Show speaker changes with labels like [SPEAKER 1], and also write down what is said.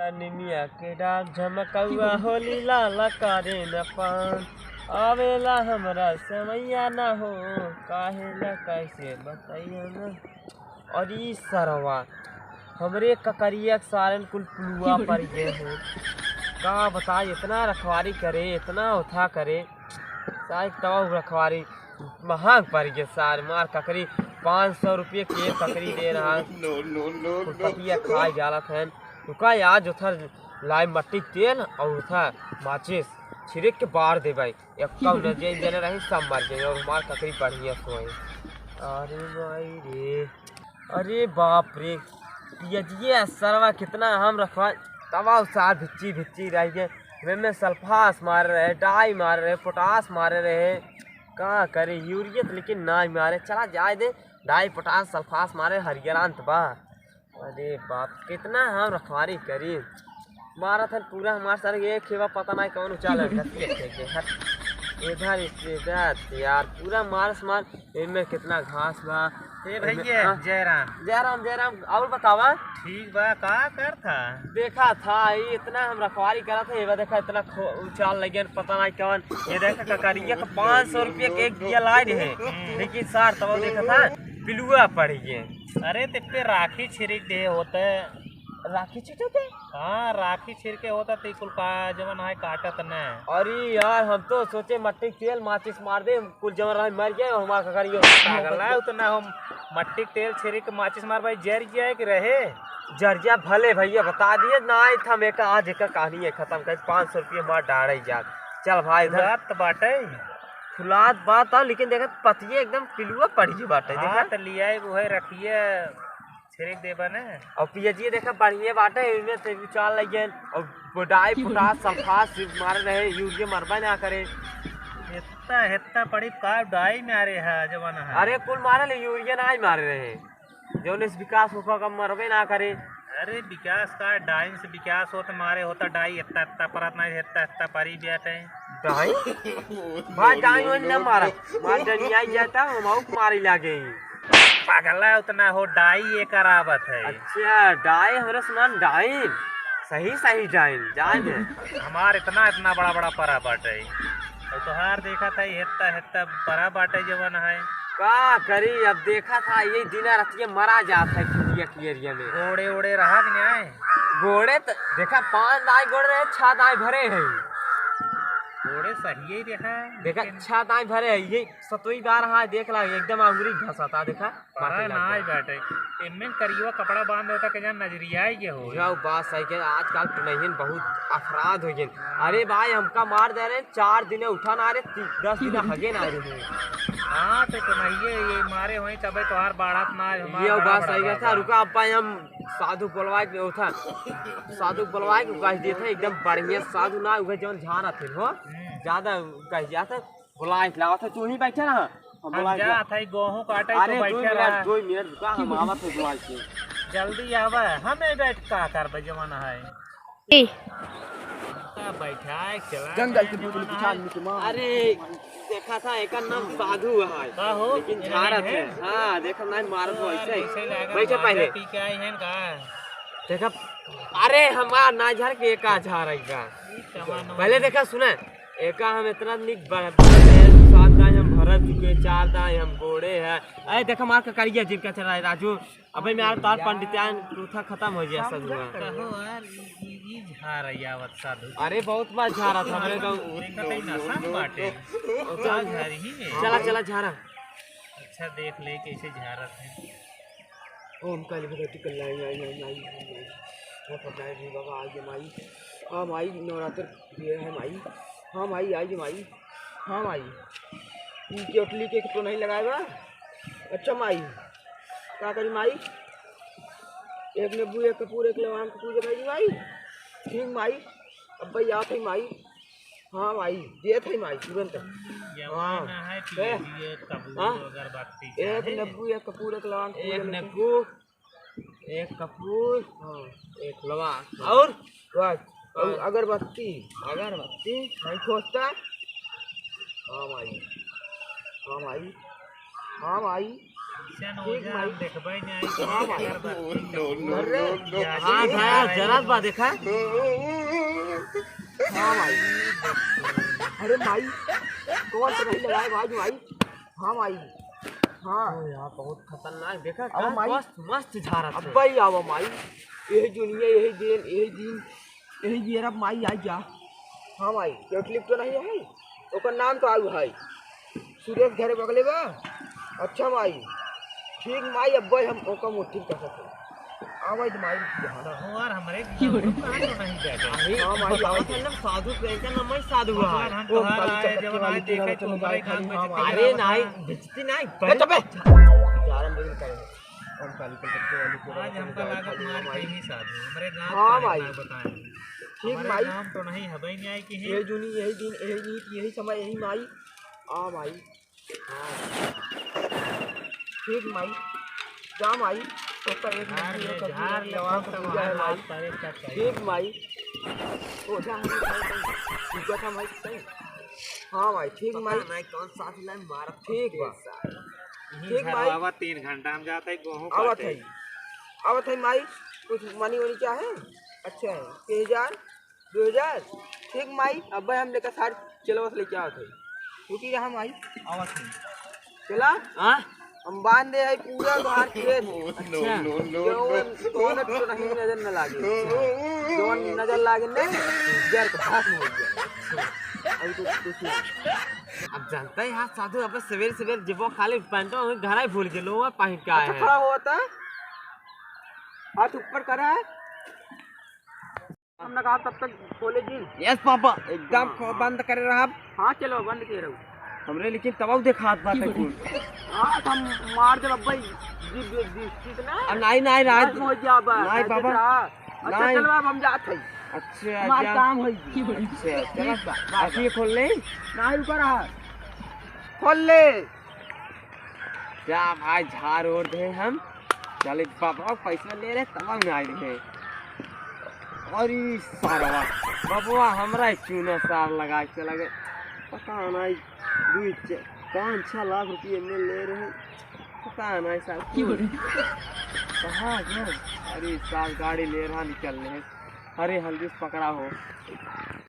[SPEAKER 1] निमिया के डाक झमकौआ होली लाला करे न पान आवेला हमरा समैया न हो काहेला कैसे बताइए न। और ई सरवा हमरे ककरिया के सारन कुल पुलुआ पर गए हो का बता। इतना रखवारी करे इतना उठा करे सारे तब रखवारी महंग पड़ गए सार मार ककरी 500 रुपये की एक ककरी दे रहा है। खाए जाला था रुका आज उधर लाई मट्टी तेल और उधर माचिस छिड़क के बाहर दे भाई एक जने रही सब मर गए और हमार ककरी बढ़िया सोए। अरे भाई रे अरे बाप रे ये सरवा कितना हम रखवा तवा सार भिच्ची भिच्ची रह गए में सल्फास मार रहे डाई मार रहे पोटास मारे रहे कहाँ करे यूरिया तो लेकिन ना मारे चला जाए दे डाई पोटास सल्फास मारे हरियरांत बा। अरे बाप कितना हम रखवारी करी मारा था पूरा हमारे सर ये खेवा पता नहीं कौन उचाल इधर यार पूरा मारस मार इनमें कितना घास बा।
[SPEAKER 2] भैया जयराम
[SPEAKER 1] जयराम जयराम और बतावा
[SPEAKER 2] ठीक बा का कर था
[SPEAKER 1] देखा था ये इतना हम रखवारी करा था ये देखा इतना उचाल लगे पता नहीं कौन ये देखा ककरिया का 500 रुपये के एक दिया लाए रहे लेकिन सार तब देखा था पिलुआ पड़ गए।
[SPEAKER 2] अरे ते राखी छिड़क दे होते
[SPEAKER 1] राखी छिड़के
[SPEAKER 2] हाँ राखी छिड़के होता तो कुल का जवन है काटत न।
[SPEAKER 1] अरे यार हम तो सोचे मट्टी तेल माचिस मार दे कुल जवन रहे मर गए और हमारा ककरिया
[SPEAKER 2] उतना हम मट्टी तेल छिड़क के माचिस मार भाई जर गया कि रहे
[SPEAKER 1] जरिया भले भैया बता दिए ना था मैं आज एक कहानी है खत्म कर 500 रुपये हमारा डाढ़ जा चल भाई
[SPEAKER 2] इधर बाटे
[SPEAKER 1] फुलाद बात आओ लेकिन देखा पतिये एकदम पिलुआ पड़ी जी बाटे
[SPEAKER 2] देखा तो लिया वो है रखिए छिड़क देबा ने
[SPEAKER 1] और पियजिए देखा बढ़िया बाटे इनमें से विचार लगे और डाई पोटास सल्फास मार रहे यूरिया मरबा ना करे
[SPEAKER 2] इतना इतना पड़ी का डाई मारे है जवाना है।
[SPEAKER 1] अरे कुल मारे ले यूरिया ना ही मारे रहे जो विकास होगा कम मरबे ना करे।
[SPEAKER 2] अरे विकास का डाई से विकास होता मारे होता डाई इतना इतना परत नहीं इतना इतना परी बैठे
[SPEAKER 1] डाई भाई डाई न मारा मार डनिया जाता हम मारी लागे
[SPEAKER 2] पागल है उतना हो डाई ये करावत है।
[SPEAKER 1] अच्छा डाई हमारे समान डाइन सही सही डाइन जान
[SPEAKER 2] हमार इतना इतना बड़ा बड़ा परा बाटे और तुहार देखा था इतना इतना बड़ा बाटे जवन है
[SPEAKER 1] का करी अब देखा था ये दिन रात मरा जाता है खितिया की एरिया में
[SPEAKER 2] घोड़े ओड़े रहा कि नहीं
[SPEAKER 1] घोड़े तो देखा 5 दाई घोड़े रहे 6 दाई भरे हैं
[SPEAKER 2] घोड़े सही ही
[SPEAKER 1] देखा 6 दाई भरे है ये सतोई दार हाँ देख ला एकदम अंगुरी घसाता देखा
[SPEAKER 2] नाच बैठे इनमें करियो कपड़ा बांध होता के जान नजरिया ही हो
[SPEAKER 1] जाओ बात सही के आजकल टुनहिन बहुत अपराध हो गए। अरे भाई हमका मार दे रहे 4 दिन उठा ना रहे 10 दिन हगे ना रहे
[SPEAKER 2] हाँ तो नहीं ये मारे हुए तब तोहार बाढ़त ना
[SPEAKER 1] ये बात सही था रुका अब हम साधु बोलवाए उठा साधु बोलवाए कह देते एकदम बढ़िया साधु ना उगे जवन झारा थे हो ज्यादा कह जाता बुलाए लावा था तू ही बैठा ना
[SPEAKER 2] हम जा था गेहूं काटे तो बैठा रहा
[SPEAKER 1] 2 मिनट रुका हम आवत है बुलाए के
[SPEAKER 2] जल्दी आवे हमें बैठ का कर जमाना है का बैठा चला
[SPEAKER 1] जंगल की बुलबुल की छान में मां। अरे देखा था एक नाम साधु है
[SPEAKER 2] का हो
[SPEAKER 1] लेकिन झारत है हां देखा ना मारत हो ऐसे बैठे पहले
[SPEAKER 2] पी के आई हैं का
[SPEAKER 1] देखा अरे हमार ना झार के एका झारेगा पहले देखा सुना एका हम इतना निक 7 दाई हम भरत चुके 4 दाई हम गोड़े है। अरे देखा मार का करिया जिनका चल रहा है राजू अबे मेरा तार पंडितान प्रथा खत्म हो गया सब
[SPEAKER 2] कहो यार ई झार आवत साधु
[SPEAKER 1] अरे बहुत बार झारा था हमरे गांव
[SPEAKER 2] कतई ना सन बाटे चल झारी ही में
[SPEAKER 1] चला चला झारा
[SPEAKER 2] अच्छा देख ले कैसे झारत है
[SPEAKER 1] ओम काली भगवती कल्याण आई वो पता है जी बाबा आज माई हां माई नवरात्र ये है माई हाँ माई आई माई हाँ माई केटली के तो नहीं लगाएगा। अच्छा माई क्या करी माई एक नींबू एक कपूर एक लौंग की पूजा करी माई ठीक माई अब भाई याद है माई हाँ माई ये थे माई तुरंत
[SPEAKER 2] हाँ
[SPEAKER 1] एक नींबू एक कपूर एक लौंग एक नींबू एक कपूर हाँ एक लौंग और अगरबत्ती अगरबत्ती नहीं खोजता हाँ माई हाँ माई हाँ माई
[SPEAKER 2] ऐसे न हो जा हम देखबै नहीं हाँ भाई
[SPEAKER 1] हाँ भैया जरा बात देखा
[SPEAKER 3] हाँ भाई अरे भाई कौन तो नहीं लगाए भाई भाई हाँ भाई हाँ
[SPEAKER 1] यार बहुत खतरनाक देखा
[SPEAKER 3] अब भाई
[SPEAKER 1] मस्त मस्त झाड़ा
[SPEAKER 3] अब भाई आओ माई यही दुनिया यही दिन अब माई आई जा हाँ भाई ये क्लिप तो नहीं है ओकर नाम तो आयु है सुरेश घरे बगले बा अच्छा माई ठीक माई अब भाई हम ओका मुट्ठी कर सकते आ भाई माई जहाना
[SPEAKER 2] हो यार हमरे कहां तो नहीं बैठे
[SPEAKER 3] हाँ माई आओ
[SPEAKER 1] मतलब साधु का नाम ही साधु हुआ है
[SPEAKER 2] हम तो आए जब आए देखे तो हमारे काम में
[SPEAKER 1] अरे नहीं बेचती नहीं
[SPEAKER 3] चुप यार हम दिन करेंगे हम काली कलकत्ते वाली को
[SPEAKER 2] आज हमका लागत मार कहीं नहीं साधु हमरे गांव
[SPEAKER 3] हाँ
[SPEAKER 2] का
[SPEAKER 3] भाई।
[SPEAKER 2] बताएं
[SPEAKER 3] ठीक
[SPEAKER 2] हमारे
[SPEAKER 3] माई
[SPEAKER 2] नाम तो नहीं हबई नहीं आई कि है
[SPEAKER 3] यही जुनी यही दिन यही नीत यही समय यही माई आ माई हाँ ठीक माई जा माई तो का एक
[SPEAKER 2] झाड़
[SPEAKER 3] मिनट
[SPEAKER 2] ले
[SPEAKER 3] का
[SPEAKER 2] झाड़ ले
[SPEAKER 3] लवा
[SPEAKER 2] तो
[SPEAKER 3] का पूजा है माई
[SPEAKER 2] पारे का चाहिए
[SPEAKER 3] ठीक माई हो जा पूजा था माई सही हाँ भाई ठीक माई
[SPEAKER 1] नहीं कौन साथ लाइन मार
[SPEAKER 3] ठीक बा
[SPEAKER 2] ठीक
[SPEAKER 3] माई।
[SPEAKER 2] बाबा 3 घंटा में जाता है गेहूं
[SPEAKER 3] आवत
[SPEAKER 2] काटे
[SPEAKER 3] है आवत है माई कुछ मनी वनी क्या है अच्छा है 1000 2000 ठीक माई अब भाई हम लेकर सार चलो बस लेके आवत है छुट्टी रहा माई आवत है चला
[SPEAKER 1] हां
[SPEAKER 3] हम बांध दे है पूरा बाहर खेत
[SPEAKER 1] अच्छा
[SPEAKER 3] कौन तो नहीं नजर न लागे जोन नजर लागे ने जर को हाथ में हो गया अभी तो कुछ नहीं
[SPEAKER 1] अब जानता है हाथ साधु अब सवेरे सवेरे जब खाली पैंटो घर ही भूल के लोग पहन के आए
[SPEAKER 3] अच्छा
[SPEAKER 1] हैं
[SPEAKER 3] खड़ा हुआ था हाथ ऊपर करा है हमने कहा तब तक खोले जी
[SPEAKER 1] यस पापा एकदम बंद करे रहा
[SPEAKER 3] हाँ चलो बंद किए रहो
[SPEAKER 1] हमरे लेकिन तब देखा हाथ बात है कौन
[SPEAKER 3] हाँ तो हम मार दे बाबा जी कितना
[SPEAKER 1] नहीं नहीं
[SPEAKER 3] आज हो जा बा
[SPEAKER 1] नहीं बाबा
[SPEAKER 3] अच्छा
[SPEAKER 1] नहीं।
[SPEAKER 3] चलो अब हम जात है
[SPEAKER 1] अच्छा
[SPEAKER 3] हमारा काम है
[SPEAKER 1] अच्छा चलो आप ये खोल ले
[SPEAKER 3] ना रुका रहा खोल ले
[SPEAKER 1] क्या भाई झाड़ ओढ़ दे हम चले पापा पैसा ले रहे तब हम आए रहे अरे सारा बाबुआ हमरा चूना सार लगा के चला गए पता नहीं 2-5 लाख रुपये में ले रहे पता नहीं साल कहाँ गए अरे साल गाड़ी ले रहा निकल रहे अरे हल्दी से पकड़ा हो